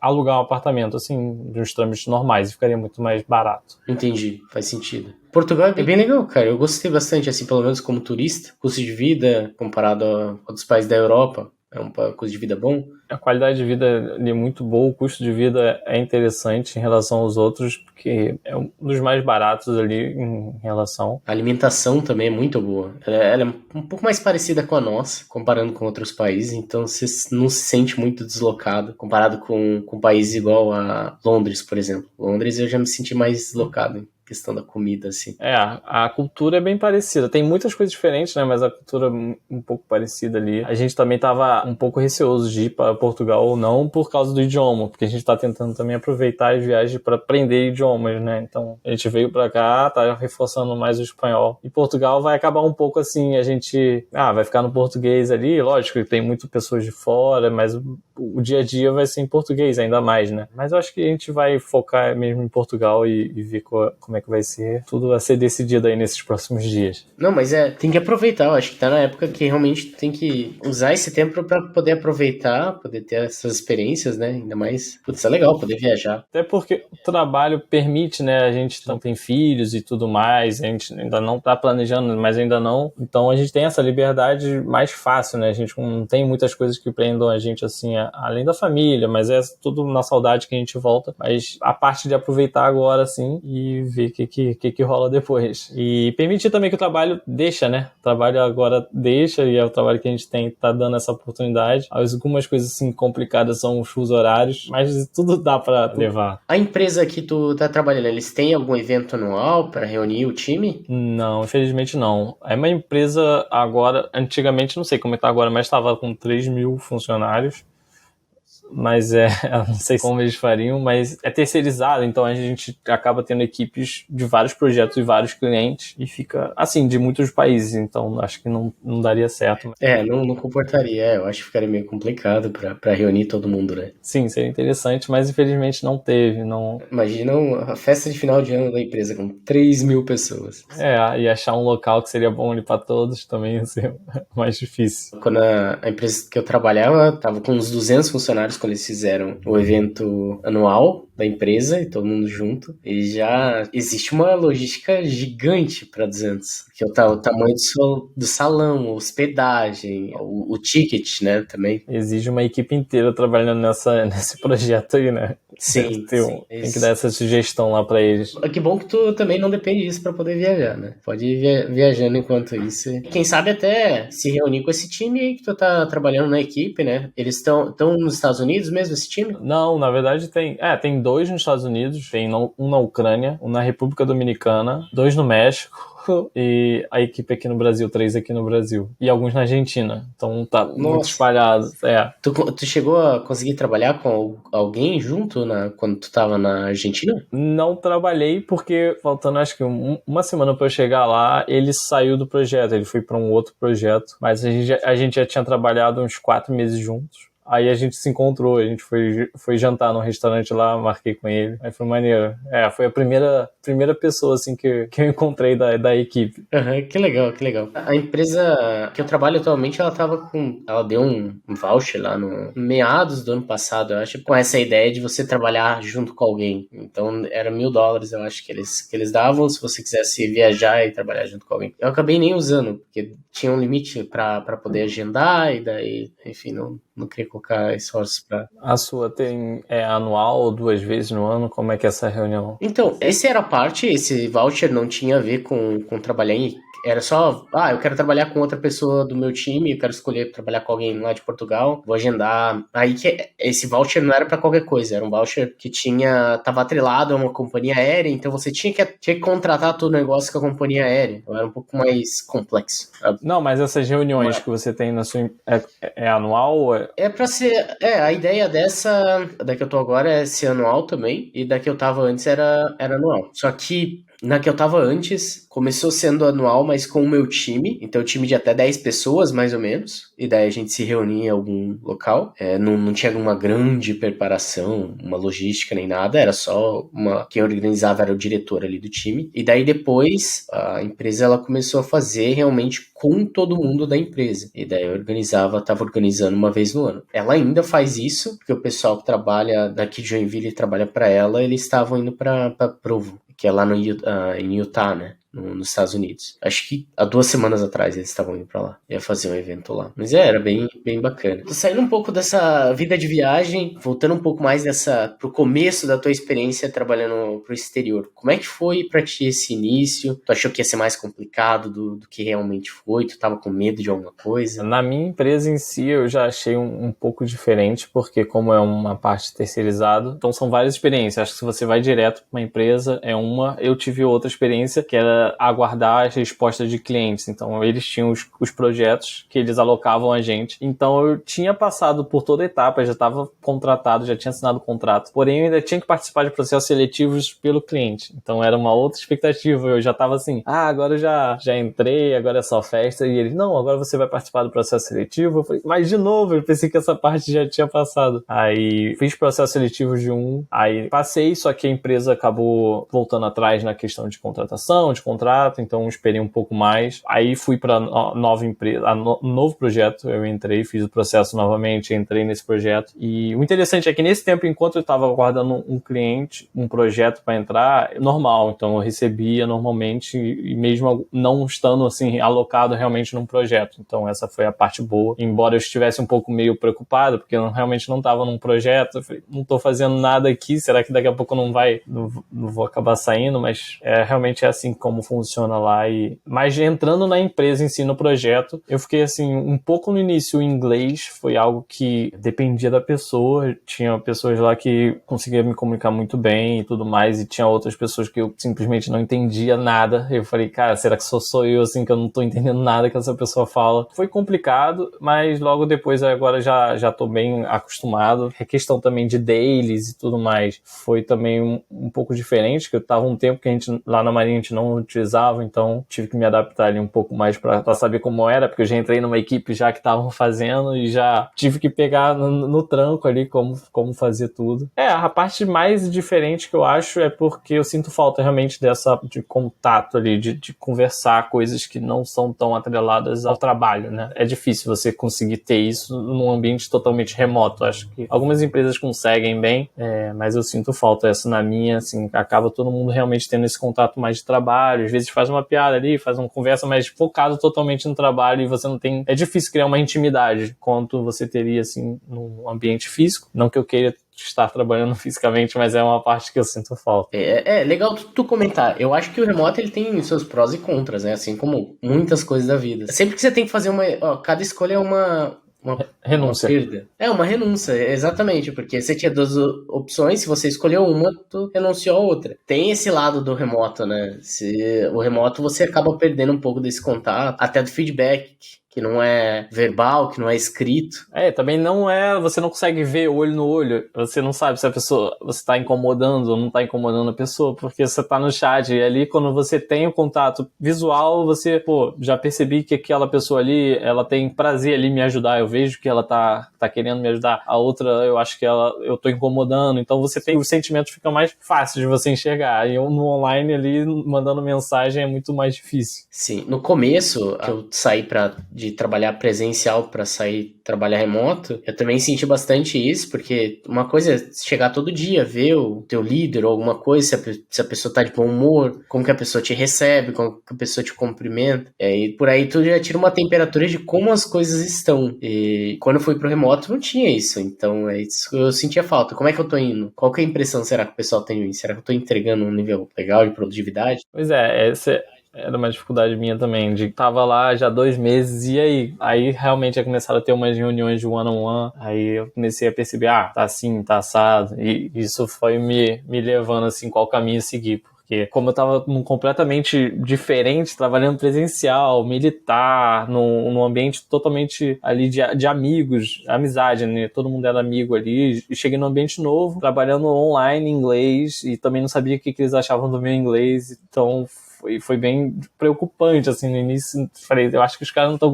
alugar um apartamento, assim, de uns trâmites normais, e ficaria muito mais barato. Entendi, faz sentido. Portugal é bem legal, cara. Eu gostei bastante, assim, pelo menos como turista. Custo de vida, comparado a outros países da Europa, é um custo de vida bom. A qualidade de vida ali é muito boa, o custo de vida é interessante em relação aos outros, porque é um dos mais baratos ali em relação. A alimentação também é muito boa. Ela é um pouco mais parecida com a nossa, comparando com outros países, então você não se sente muito deslocado, comparado com países igual a Londres, por exemplo. Londres eu já me senti mais deslocado questão da comida, assim. A cultura é bem parecida. Tem muitas coisas diferentes, né? Mas a cultura é um pouco parecida ali. A gente também tava um pouco receoso de ir para Portugal ou não por causa do idioma, porque a gente tá tentando também aproveitar as viagens para aprender idiomas, né? Então, a gente veio para cá, tá reforçando mais o espanhol. E Portugal vai acabar um pouco assim, a gente... vai ficar no português ali, lógico que tem muitas pessoas de fora, mas o dia a dia vai ser em português ainda mais, né? Mas eu acho que a gente vai focar mesmo em Portugal e ver como é que vai ser. Tudo a ser decidido aí nesses próximos dias. Não, mas tem que aproveitar. Eu acho que tá na época que realmente tem que usar esse tempo para poder aproveitar, poder ter essas experiências, né? Ainda mais, putz, é legal poder viajar. Até porque o trabalho permite, né? A gente não tem filhos e tudo mais, a gente ainda não tá planejando, mas ainda não. Então a gente tem essa liberdade mais fácil, né? A gente não tem muitas coisas que prendam a gente assim, além da família, mas é tudo na saudade que a gente volta. Mas a parte de aproveitar agora, assim, e ver o que rola depois. E permitir também que o trabalho deixa, né? O trabalho agora deixa, e é o trabalho que a gente tá dando essa oportunidade. Algumas coisas, assim, complicadas são os fusos horários, mas tudo dá pra levar. A empresa que tu tá trabalhando, eles têm algum evento anual para reunir o time? Não, infelizmente não. É uma empresa agora, antigamente, não sei como é que tá agora, mas estava com 3 mil funcionários. Mas eu não sei como eles fariam, mas é terceirizado, então a gente acaba tendo equipes de vários projetos e vários clientes, e fica, assim, de muitos países, então acho que não daria certo. Não comportaria, eu acho que ficaria meio complicado pra reunir todo mundo, né? Sim, seria interessante, mas infelizmente não teve, não... Imagina a festa de final de ano da empresa com 3 mil pessoas. E achar um local que seria bom ali para todos também ia ser mais difícil. Quando a empresa que eu trabalhava tava com uns 200 funcionários quando eles fizeram o evento anual da empresa e todo mundo junto, e já existe uma logística gigante para 200, que é o tamanho do salão, a hospedagem, o ticket, né, também. Exige uma equipe inteira trabalhando nesse projeto aí, né? Sim, tem que dar essa sugestão lá para eles. Que bom que tu também não depende disso para poder viajar, né? Pode ir viajando enquanto isso. Quem sabe até se reunir com esse time aí que tu tá trabalhando na equipe, né? Eles estão nos Estados Unidos mesmo, esse time? Não, na verdade tem 2 nos Estados Unidos, tem um na Ucrânia, um na República Dominicana, 2 no México, 5 e a equipe aqui no Brasil, 3 aqui no Brasil. E alguns na Argentina. Então tá muito espalhado. Tu chegou a conseguir trabalhar com alguém junto quando tu tava na Argentina? Não trabalhei porque, faltando acho que uma semana pra eu chegar lá, ele saiu do projeto. Ele foi pra um outro projeto. Mas a gente já tinha trabalhado uns 4 meses juntos. Aí a gente se encontrou, a gente foi jantar num restaurante lá, marquei com ele. Aí foi maneiro. Foi a primeira pessoa, assim, que eu encontrei da equipe. Uhum, que legal, que legal. A empresa que eu trabalho atualmente, ela deu um voucher lá no meados do ano passado, eu acho, com essa ideia de você trabalhar junto com alguém. Então, era $1.000, eu acho, que eles davam, se você quisesse viajar e trabalhar junto com alguém. Eu acabei nem usando, porque tinha um limite para poder agendar, e daí, enfim, não queria colocar esforços pra... A sua tem anual ou 2 vezes no ano? Como é que é essa reunião? Então, esse voucher não tinha a ver com trabalhar em... Era só, eu quero trabalhar com outra pessoa do meu time, eu quero escolher trabalhar com alguém lá de Portugal, vou agendar. Aí que esse voucher não era pra qualquer coisa, era um voucher que tava atrelado a uma companhia aérea, então você tinha que contratar todo o negócio com a companhia aérea. Então era um pouco mais complexo, sabe? Não, mas essas reuniões que você tem na sua... É anual ou É pra ser... a ideia da que eu tô agora é ser anual também, e da que eu tava antes era anual. Só que na que eu tava antes, começou sendo anual, mas com o meu time. Então, time de até 10 pessoas, mais ou menos. E daí a gente se reunia em algum local. Não tinha uma grande preparação, uma logística nem nada. Era só quem organizava era o diretor ali do time. E daí depois, a empresa ela começou a fazer realmente com todo mundo da empresa. E daí eu tava organizando uma vez no ano. Ela ainda faz isso, porque o pessoal que trabalha daqui de Joinville e trabalha para ela, eles estavam indo para Provo, que é lá em Utah, né? Nos Estados Unidos. Acho que há 2 semanas atrás eles estavam indo pra lá. Ia fazer um evento lá. Mas era bem, bem bacana. Tô saindo um pouco dessa vida de viagem, voltando um pouco mais pro começo da tua experiência trabalhando pro exterior. Como é que foi pra ti esse início? Tu achou que ia ser mais complicado do que realmente foi? Tu tava com medo de alguma coisa? Na minha empresa em si, eu já achei um pouco diferente, porque como é uma parte terceirizada, então são várias experiências. Acho que se você vai direto pra uma empresa, eu tive outra experiência, que era aguardar as respostas de clientes. Então, eles tinham os projetos que eles alocavam a gente. Então, eu tinha passado por toda a etapa, já estava contratado, já tinha assinado o contrato. Porém, eu ainda tinha que participar de processos seletivos pelo cliente. Então, era uma outra expectativa. Eu já estava assim, agora eu já entrei, agora é só festa. E eles, não, agora você vai participar do processo seletivo. Eu falei, mas de novo, eu pensei que essa parte já tinha passado. Aí, fiz processo seletivo de aí passei, só que a empresa acabou voltando atrás na questão de contratação, de contrato, então esperei um pouco mais. Aí fui para nova empresa, novo projeto, eu entrei, fiz o processo novamente, entrei nesse projeto. E o interessante é que nesse tempo, enquanto eu estava aguardando um cliente, um projeto para entrar, normal, então eu recebia normalmente, e mesmo não estando assim alocado realmente num projeto. Então essa foi a parte boa. Embora eu estivesse um pouco meio preocupado, porque eu realmente não estava num projeto, eu falei, não estou fazendo nada aqui, será que daqui a pouco não vou acabar saindo? Mas realmente é assim como funciona lá. Mas entrando na empresa em si, no projeto, eu fiquei assim, um pouco no início, o inglês foi algo que dependia da pessoa. Tinha pessoas lá que conseguiam me comunicar muito bem e tudo mais, e tinha outras pessoas que eu simplesmente não entendia nada. Eu falei, cara, será que sou eu assim, que eu não tô entendendo nada que essa pessoa fala? Foi complicado, mas logo depois agora já tô bem acostumado. A questão também de dailies e tudo mais foi também um pouco diferente, que eu tava um tempo que a gente lá na Marinha a gente não utilizava, então tive que me adaptar ali um pouco mais para saber como era, porque eu já entrei numa equipe já que estavam fazendo e já tive que pegar no tranco ali como fazer tudo. A parte mais diferente que eu acho é porque eu sinto falta realmente de contato ali, de conversar coisas que não são tão atreladas ao trabalho, né? É difícil você conseguir ter isso num ambiente totalmente remoto. Acho que algumas empresas conseguem bem, mas eu sinto falta. Essa na minha, assim, acaba todo mundo realmente tendo esse contato mais de trabalho, às vezes faz uma piada ali, faz uma conversa, mas focado totalmente no trabalho, e você não tem... É difícil criar uma intimidade quanto você teria, assim, no ambiente físico. Não que eu queira estar trabalhando fisicamente, mas é uma parte que eu sinto falta. É legal tu comentar. Eu acho que o remoto ele tem seus prós e contras, né? Assim como muitas coisas da vida. Sempre que você tem que fazer cada escolha é uma Renúncia. perda. É uma renúncia, exatamente, porque você tinha duas opções, se você escolheu uma, tu renunciou a outra. Tem esse lado do remoto, né? O remoto você acaba perdendo um pouco desse contato, até do feedback, que não é verbal, que não é escrito. Também não é, você não consegue ver olho no olho, você não sabe se a pessoa, você tá incomodando ou não tá incomodando a pessoa, porque você tá no chat, e ali quando você tem o contato visual, você, já percebi que aquela pessoa ali, ela tem prazer ali em me ajudar, eu vejo que ela tá querendo me ajudar, a outra, eu acho que eu tô incomodando, então você tem, os sentimentos ficam mais fáceis de você enxergar, e eu no online ali, mandando mensagem é muito mais difícil. Sim, no começo, que eu saí de trabalhar presencial para sair trabalhar remoto, eu também senti bastante isso, porque uma coisa é chegar todo dia, ver o teu líder ou alguma coisa, se a pessoa tá de bom humor, como que a pessoa te recebe, como que a pessoa te cumprimenta, e por aí tu já tira uma temperatura de como as coisas estão. E quando eu fui pro remoto não tinha isso, então é isso que eu sentia falta. Como é que eu tô indo? Qual que é a impressão será que o pessoal tem em mim? Será que eu tô entregando um nível legal de produtividade? Pois é, era uma dificuldade minha também, de tava lá já 2 meses, e aí? Aí realmente já começaram a ter umas reuniões de one-on-one, aí eu comecei a perceber, tá assim, tá assado, e isso foi me levando assim, qual caminho seguir, porque como eu tava completamente diferente, trabalhando presencial, militar, num ambiente totalmente ali de amigos, amizade, né? Todo mundo era amigo ali, e cheguei num ambiente novo, trabalhando online em inglês, e também não sabia o que eles achavam do meu inglês, então foi bem preocupante, assim, no início. Falei, eu acho que os caras não estão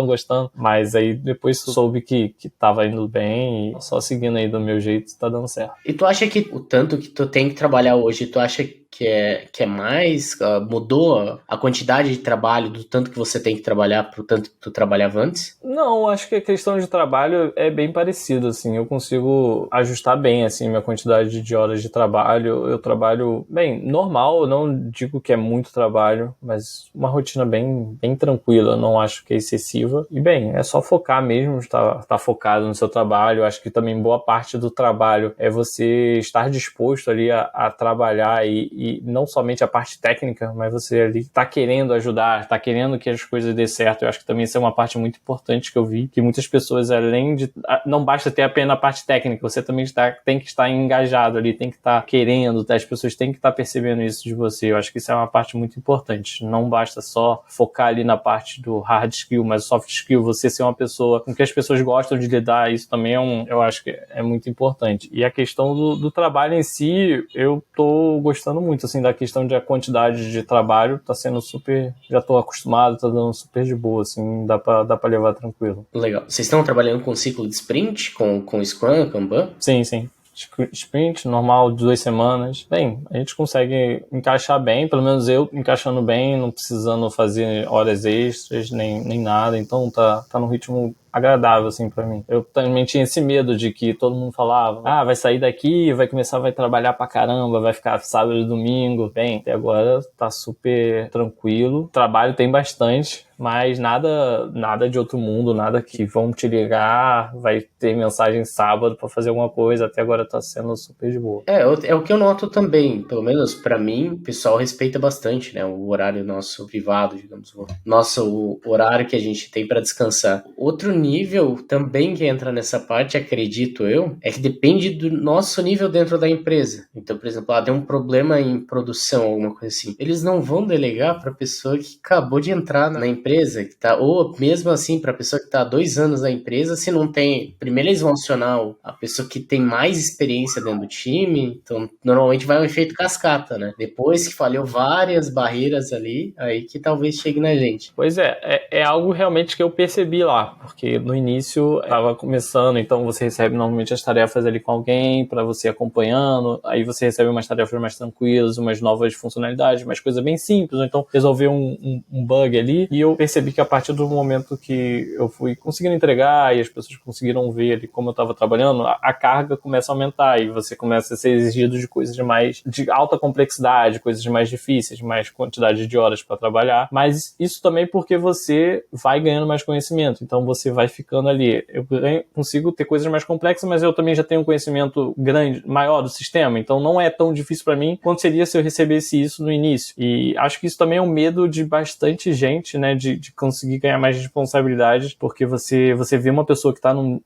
gostando. Mas aí depois soube que tava indo bem e só seguindo aí do meu jeito tá dando certo. E tu acha que o tanto que tu tem que trabalhar hoje, tu acha que é mais? Mudou a quantidade de trabalho do tanto que você tem que trabalhar pro tanto que tu trabalhava antes? Não, acho que a questão de trabalho é bem parecida, assim, eu consigo ajustar bem, assim, minha quantidade de horas de trabalho, eu trabalho, bem, normal, eu não digo que é muito trabalho, mas uma rotina bem tranquila, não acho que é excessiva, e bem, é só focar mesmo, estar focado no seu trabalho, eu acho que também boa parte do trabalho é você estar disposto ali a trabalhar e não somente a parte técnica, mas você ali tá querendo ajudar, tá querendo que as coisas dê certo, eu acho que também isso é uma parte muito importante que eu vi, que muitas pessoas, além de... Não basta ter apenas a parte técnica, você também tem que estar engajado ali, tem que estar querendo, as pessoas têm que estar percebendo isso de você. Eu acho que isso é uma parte muito importante. Não basta só focar ali na parte do hard skill, mas o soft skill, você ser uma pessoa com que as pessoas gostam de lidar, isso também eu acho que é muito importante. E a questão do trabalho em si, eu tô gostando muito, assim, da questão da quantidade de trabalho, tá sendo super... Já tô acostumado, tá dando super de boa, assim, dá pra levar tranquilo. Legal. Vocês estão trabalhando com ciclo de sprint, com Scrum, Kanban? Sim. Sprint normal de 2 semanas. Bem, a gente consegue encaixar bem, pelo menos eu encaixando bem, não precisando fazer horas extras, nem nada. Então tá num ritmo agradável, assim, pra mim. Eu também tinha esse medo de que todo mundo falava, vai sair daqui, vai trabalhar pra caramba, vai ficar sábado e domingo. Bem, até agora tá super tranquilo. Trabalho tem bastante, mas nada de outro mundo, nada que vão te ligar, vai ter mensagem sábado pra fazer alguma coisa. Até agora tá sendo super de boa. É o que eu noto também, pelo menos pra mim, o pessoal respeita bastante, né, o horário nosso privado, digamos, o horário que a gente tem pra descansar. Outro nível também que entra nessa parte, acredito eu, é que depende do nosso nível dentro da empresa. Então, por exemplo, deu um problema em produção, alguma coisa assim. Eles não vão delegar para a pessoa que acabou de entrar na empresa, que tá, ou mesmo assim para a pessoa que está há 2 anos na empresa, se não tem. Primeiro eles vão acionar a pessoa que tem mais experiência dentro do time, então normalmente vai um efeito cascata, né? Depois que falhou várias barreiras ali, aí que talvez chegue na gente. Pois é algo realmente que eu percebi lá, porque no início estava começando, então você recebe normalmente as tarefas ali com alguém para você acompanhando, aí você recebe umas tarefas mais tranquilas, umas novas funcionalidades, umas coisas bem simples, ou então resolver um bug ali, e eu percebi que a partir do momento que eu fui conseguindo entregar e as pessoas conseguiram ver ali como eu estava trabalhando, a carga começa a aumentar e você começa a ser exigido de coisas de alta complexidade, coisas mais difíceis, mais quantidade de horas para trabalhar, mas isso também porque você vai ganhando mais conhecimento, então você vai ficando ali. Eu consigo ter coisas mais complexas, mas eu também já tenho um conhecimento grande, maior do sistema, então não é tão difícil para mim quanto seria se eu recebesse isso no início. E acho que isso também é um medo de bastante gente, né, de conseguir ganhar mais responsabilidades, porque você vê uma pessoa que tá num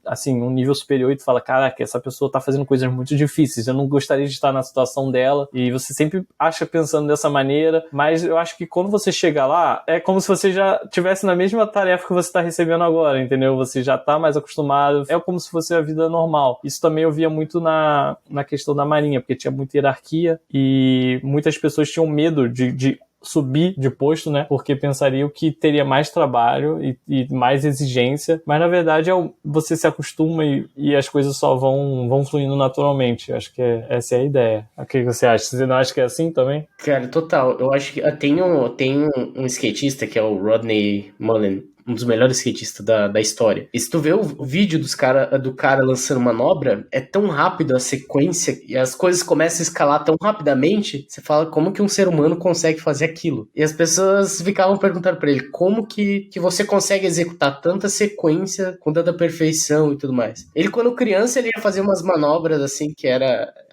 nível superior e tu fala, caraca, essa pessoa tá fazendo coisas muito difíceis, eu não gostaria de estar na situação dela, e você sempre acha pensando dessa maneira, mas eu acho que quando você chega lá, é como se você já tivesse na mesma tarefa que você tá recebendo agora, entendeu? Você já tá mais acostumado, é como se fosse a vida normal. Isso também eu via muito na questão da Marinha, porque tinha muita hierarquia e muitas pessoas tinham medo de subir de posto, né? Porque pensariam que teria mais trabalho e mais exigência, mas na verdade você se acostuma e as coisas só vão fluindo naturalmente. Acho que essa é a ideia. O que você acha? Você não acha que é assim também? Cara, total. Eu acho que tem um skatista que é o Rodney Mullen, um dos melhores skatistas da história. E se tu vê o vídeo do cara lançando manobra, é tão rápido a sequência e as coisas começam a escalar tão rapidamente, você fala como que um ser humano consegue fazer aquilo. E as pessoas ficavam perguntando pra ele como que você consegue executar tanta sequência com tanta perfeição e tudo mais. Ele, quando criança, ele ia fazer umas manobras assim que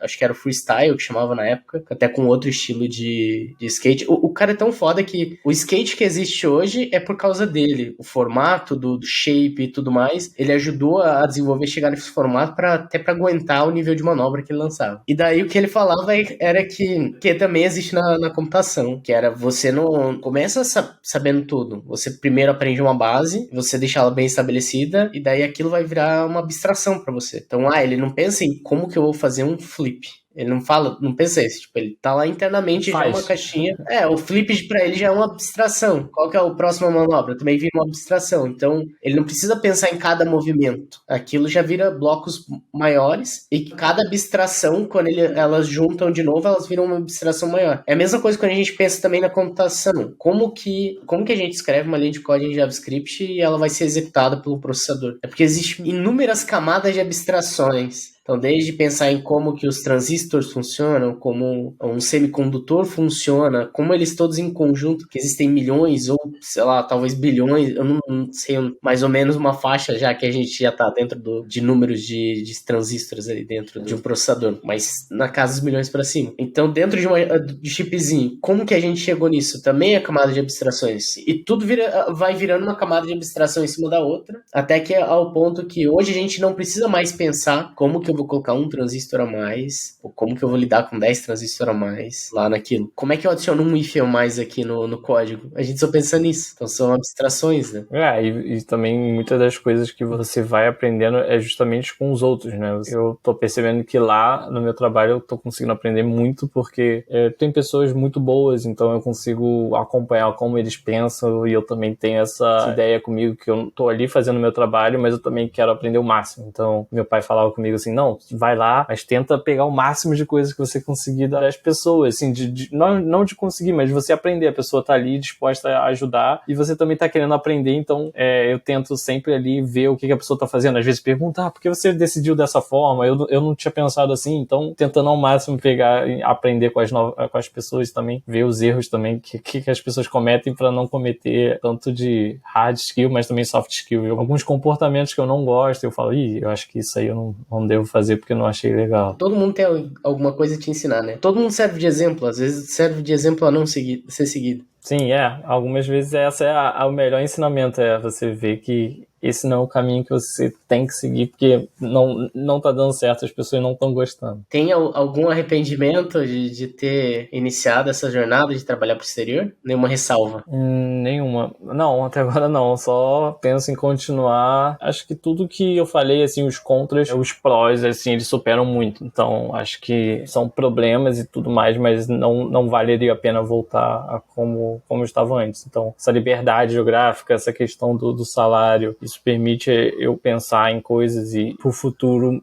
acho que era o freestyle, que chamava na época, até com outro estilo de skate. O cara é tão foda que o skate que existe hoje é por causa dele. O formato do shape e tudo mais, ele ajudou a desenvolver, chegar nesse formato até pra aguentar o nível de manobra que ele lançava. E daí o que ele falava era que também existe na computação, que era você não começa sabendo tudo. Você primeiro aprende uma base, você deixa ela bem estabelecida, e daí aquilo vai virar uma abstração pra você. Então, ele não pensa em como que eu vou fazer um flip. Ele não pensa isso, tipo, ele tá lá internamente já uma caixinha. O flip pra ele já é uma abstração. Qual que é a próxima manobra? Também vira uma abstração. Então, ele não precisa pensar em cada movimento. Aquilo já vira blocos maiores e cada abstração, quando elas juntam de novo, elas viram uma abstração maior. É a mesma coisa quando a gente pensa também na computação. Como que a gente escreve uma linha de código em JavaScript e ela vai ser executada pelo processador? É porque existem inúmeras camadas de abstrações. Então, desde pensar em como que os transistores funcionam, como um semicondutor funciona, como eles todos em conjunto, que existem milhões ou, sei lá, talvez bilhões, eu não sei, mais ou menos uma faixa já que a gente já está dentro de números de transistores ali dentro de um processador, mas na casa dos milhões para cima. Então, dentro de chipzinho, como que a gente chegou nisso? Também é camada de abstrações. E tudo vai virando uma camada de abstração em cima da outra, até que ao ponto que hoje a gente não precisa mais pensar como que eu vou colocar um transistor a mais, ou como que eu vou lidar com 10 transistores a mais lá naquilo. Como é que eu adiciono um if a mais aqui no código? A gente só pensa nisso. Então são abstrações, né? E também muitas das coisas que você vai aprendendo é justamente com os outros, né? Eu tô percebendo que lá no meu trabalho eu tô conseguindo aprender muito porque tem pessoas muito boas, então eu consigo acompanhar como eles pensam e eu também tenho essa ideia comigo que eu tô ali fazendo o meu trabalho, mas eu também quero aprender o máximo. Então meu pai falava comigo assim, não, vai lá, mas tenta pegar o máximo de coisas que você conseguir das pessoas, assim, não de conseguir, mas de você aprender. A pessoa tá ali disposta a ajudar e você também tá querendo aprender, então eu tento sempre ali ver o que a pessoa tá fazendo. Às vezes perguntar, por que você decidiu dessa forma? Eu não tinha pensado assim, então tentando ao máximo pegar e aprender com as pessoas também, ver os erros também que as pessoas cometem para não cometer tanto de hard skill, mas também soft skill. Alguns comportamentos que eu não gosto, eu falo, eu acho que isso aí eu não devo fazer porque eu não achei legal. Todo mundo tem alguma coisa a te ensinar, né? Todo mundo serve de exemplo, às vezes serve de exemplo a não ser seguido. Sim, algumas vezes essa é o melhor ensinamento, você ver que esse não é o caminho que você tem que seguir, porque não tá dando certo, as pessoas não estão gostando. Tem algum arrependimento de ter iniciado essa jornada de trabalhar pro exterior? Nenhuma ressalva? Nenhuma. Não, até agora não. Só penso em continuar. Acho que tudo que eu falei, assim, os contras, os prós, assim, eles superam muito. Então, acho que são problemas e tudo mais, mas não valeria a pena voltar a como eu estava antes. Então, essa liberdade geográfica, essa questão do salário, isso permite eu pensar em coisas e pro futuro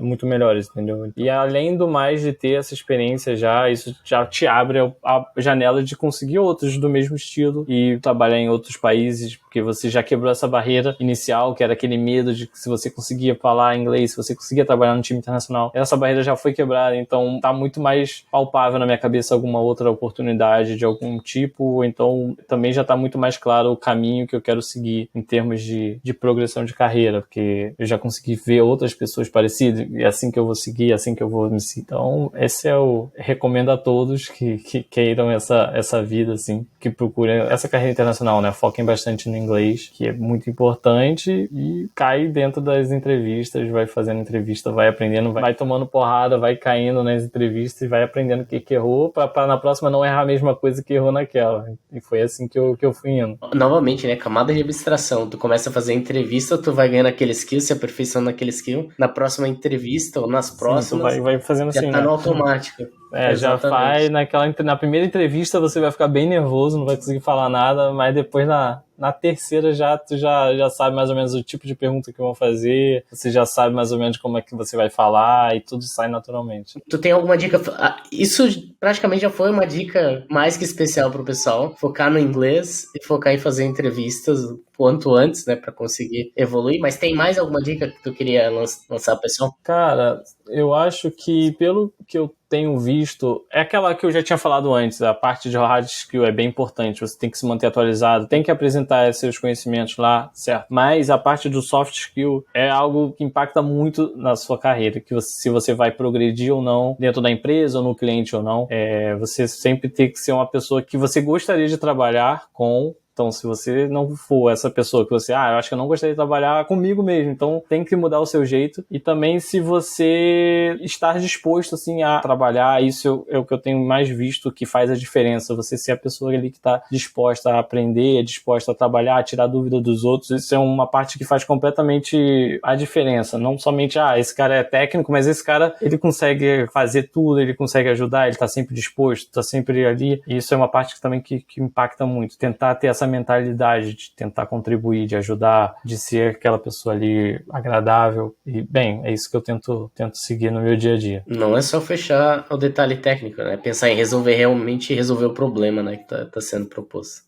muito melhores, entendeu? E além do mais de ter essa experiência já, isso já te abre a janela de conseguir outros do mesmo estilo e trabalhar em outros países, porque você já quebrou essa barreira inicial, que era aquele medo de que se você conseguia falar inglês, se você conseguia trabalhar no time internacional, essa barreira já foi quebrada, então tá muito mais palpável na minha cabeça alguma outra oportunidade de algum tipo ou então também já está muito mais claro o caminho que eu quero seguir em termos de progressão de carreira, porque eu já consegui ver outras pessoas parecidas, e é assim que eu vou seguir, é assim que eu vou me seguir. Então, esse é o... Recomendo a todos que queiram essa vida, assim, que procurem essa carreira internacional, né? Foquem bastante no inglês, que é muito importante, e cai dentro das entrevistas, vai fazendo entrevista, vai aprendendo, vai tomando porrada, vai caindo nas entrevistas e vai aprendendo o que errou, pra na próxima não errar a mesma coisa que errou naquela. E foi assim que eu fui indo. Novamente, né? Camada de abstração. Tu começa a fazer entrevista, tu vai ganhando aquele skill, se aperfeiçoando naquele skill. Na próxima entrevista ou nas próximas, Sim, tu vai fazendo já assim, tá né? no automático. Já faz, na primeira entrevista você vai ficar bem nervoso, não vai conseguir falar nada, mas depois na terceira tu já sabe mais ou menos o tipo de pergunta que vão fazer, você já sabe mais ou menos como é que você vai falar e tudo sai naturalmente. Tu tem alguma dica? Isso praticamente já foi uma dica mais que especial pro pessoal. Focar no inglês e focar em fazer entrevistas o quanto antes, né, pra conseguir evoluir. Mas tem mais alguma dica que tu queria lançar pro pessoal? Cara, eu acho que pelo que eu tenho visto, é aquela que eu já tinha falado antes, a parte de hard skill é bem importante, você tem que se manter atualizado, tem que apresentar seus conhecimentos lá, certo? Mas a parte do soft skill é algo que impacta muito na sua carreira, se você vai progredir ou não dentro da empresa ou no cliente ou não, você sempre tem que ser uma pessoa que você gostaria de trabalhar com. Então, se você não for essa pessoa que você, eu acho que eu não gostaria de trabalhar comigo mesmo, então tem que mudar o seu jeito. E também se você estar disposto, assim, a trabalhar, isso é o que eu tenho mais visto que faz a diferença. Você ser a pessoa ali que está disposta a aprender, disposta a trabalhar, a tirar dúvida dos outros, isso é uma parte que faz completamente a diferença. Não somente, esse cara é técnico, mas esse cara, ele consegue fazer tudo, ele consegue ajudar, ele está sempre disposto, está sempre ali. E isso é uma parte que também que impacta muito. Tentar ter essa mentalidade de tentar contribuir, de ajudar, de ser aquela pessoa ali agradável. E, bem, é isso que eu tento seguir no meu dia a dia. Não é só fechar o detalhe técnico, né? Pensar em realmente resolver o problema, né, que tá sendo proposto.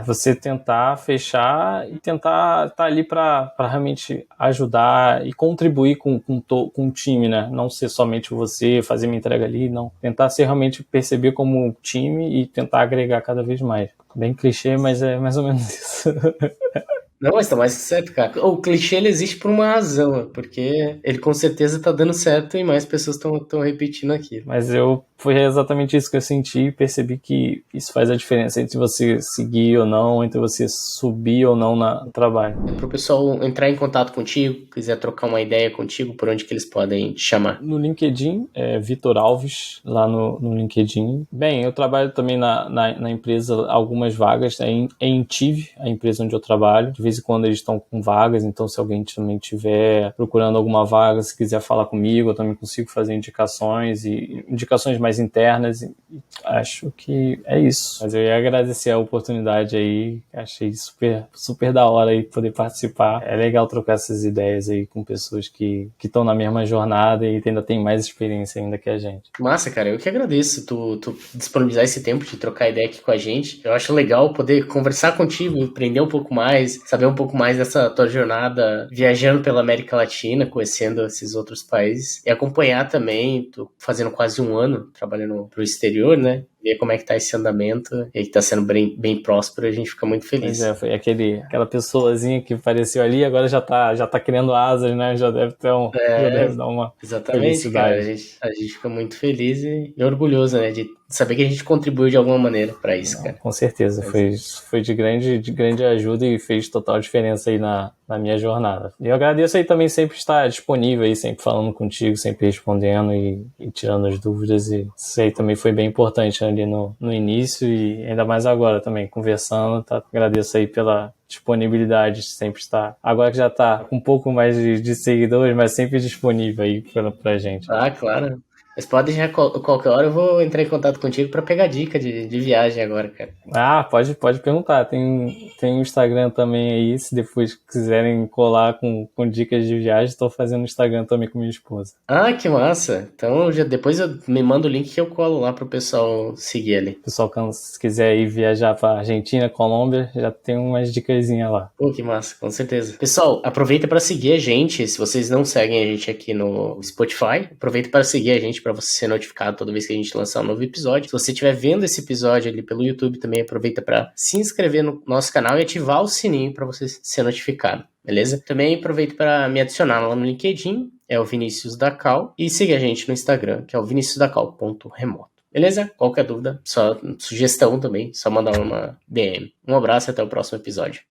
Você tentar fechar e tentar estar ali para realmente ajudar e contribuir com o time, né? Não ser somente você, fazer minha entrega ali, não. Tentar ser realmente perceber como um time e tentar agregar cada vez mais. Bem clichê, mas é mais ou menos isso. Não, mas tá mais que certo, cara. O clichê ele existe por uma razão, porque ele com certeza tá dando certo e mais pessoas estão repetindo aquilo. Mas foi exatamente isso que eu senti e percebi que isso faz a diferença entre você seguir ou não, entre você subir ou não no trabalho. Pro pessoal entrar em contato contigo, quiser trocar uma ideia contigo, por onde que eles podem te chamar? No LinkedIn, Vitor Alves, lá no LinkedIn. Bem, eu trabalho também na empresa, algumas vagas, em Tive, a empresa onde eu trabalho. De vez em quando eles estão com vagas, então se alguém também estiver procurando alguma vaga, se quiser falar comigo, eu também consigo fazer indicações mais internas. E acho que é isso. Mas eu ia agradecer a oportunidade aí, achei super, super da hora aí poder participar. É legal trocar essas ideias aí com pessoas que estão na mesma jornada e ainda tem mais experiência ainda que a gente. Massa, cara, eu que agradeço tu disponibilizar esse tempo de trocar ideia aqui com a gente. Eu acho legal poder conversar contigo, aprender um pouco mais, saber um pouco mais dessa tua jornada viajando pela América Latina, conhecendo esses outros países e acompanhar também, tô fazendo quase um ano trabalhando pro exterior, né? Ver como é que tá esse andamento e que tá sendo bem próspero, a gente fica muito feliz. Pois foi aquela pessoazinha que apareceu ali, agora já tá criando asas, né? Já deve já deve dar uma exatamente, cara, a gente fica muito feliz e orgulhoso, né, de saber que a gente contribuiu de alguma maneira para isso, cara. Com certeza, foi de grande ajuda e fez total diferença aí na minha jornada. E eu agradeço aí também sempre estar disponível aí, sempre falando contigo, sempre respondendo e tirando as dúvidas, e isso aí também foi bem importante ali no início e ainda mais agora também, conversando, tá? Agradeço aí pela disponibilidade de sempre estar, agora que já tá com um pouco mais de seguidores, mas sempre disponível aí pra gente. Claro. Mas pode deixar qualquer hora, eu vou entrar em contato contigo para pegar dica de viagem agora, cara. Pode perguntar. Tem um Instagram também aí, se depois quiserem colar com dicas de viagem, estou fazendo Instagram também com minha esposa. Que massa. Então, depois eu me manda o link que eu colo lá pro pessoal seguir ali. Pessoal, se quiser ir viajar para Argentina, Colômbia, já tem umas dicasinhas lá. Pô, que massa, com certeza. Pessoal, aproveita para seguir a gente, se vocês não seguem a gente aqui no Spotify, aproveita para seguir a gente para você ser notificado toda vez que a gente lançar um novo episódio. Se você estiver vendo esse episódio ali pelo YouTube, também aproveita para se inscrever no nosso canal e ativar o sininho para você ser notificado, beleza? Também aproveito para me adicionar lá no LinkedIn, é o Vinícius da Cal, e siga a gente no Instagram, que é o viniciusdacal.remoto. Beleza? Qualquer dúvida, só sugestão também, só mandar uma DM. Um abraço e até o próximo episódio.